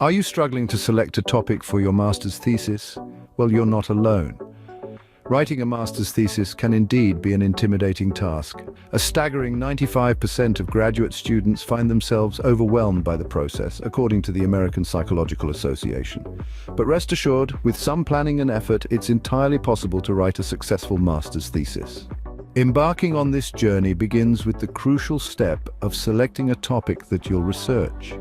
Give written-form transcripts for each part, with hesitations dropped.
Are you struggling to select a topic for your master's thesis? Well, you're not alone. Writing a master's thesis can indeed be an intimidating task. A staggering 95% of graduate students find themselves overwhelmed by the process, according to the American Psychological Association. But rest assured, with some planning and effort, it's entirely possible to write a successful master's thesis. Embarking on this journey begins with the crucial step of selecting a topic that you'll research.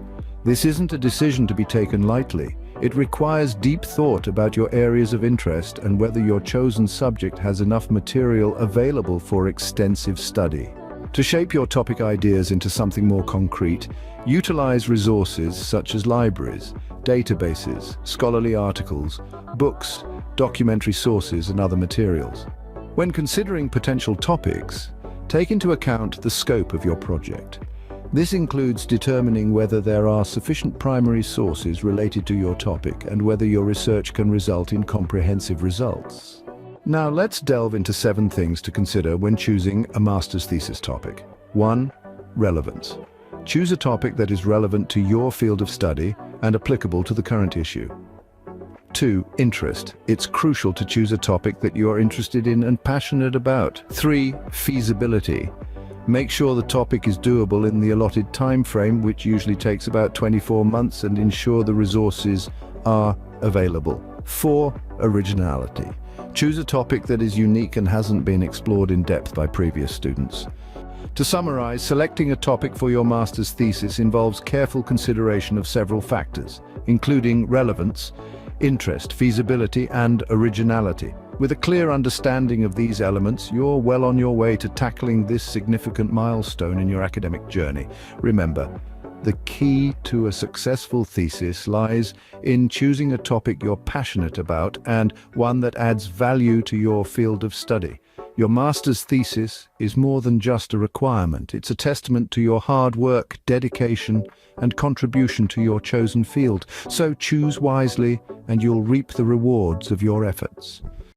This isn't a decision to be taken lightly. It requires deep thought about your areas of interest and whether your chosen subject has enough material available for extensive study. To shape your topic ideas into something more concrete, utilize resources such as libraries, databases, scholarly articles, books, documentary sources, and other materials. When considering potential topics, take into account the scope of your project. This includes determining whether there are sufficient primary sources related to your topic and whether your research can result in comprehensive results. Now let's delve into 7 things to consider when choosing a master's thesis topic. 1. Relevance. Choose a topic that is relevant to your field of study and applicable to the current issue. 2. Interest. It's crucial to choose a topic that you are interested in and passionate about. 3. Feasibility. Make sure the topic is doable in the allotted time frame, which usually takes about 24 months, and ensure the resources are available. 4. Originality. Choose a topic that is unique and hasn't been explored in depth by previous students. To summarize, selecting a topic for your master's thesis involves careful consideration of several factors, including relevance, interest, feasibility, and originality. With a clear understanding of these elements, you're well on your way to tackling this significant milestone in your academic journey. Remember, the key to a successful thesis lies in choosing a topic you're passionate about and one that adds value to your field of study. Your master's thesis is more than just a requirement. It's a testament to your hard work, dedication, and contribution to your chosen field. So choose wisely, and you'll reap the rewards of your efforts.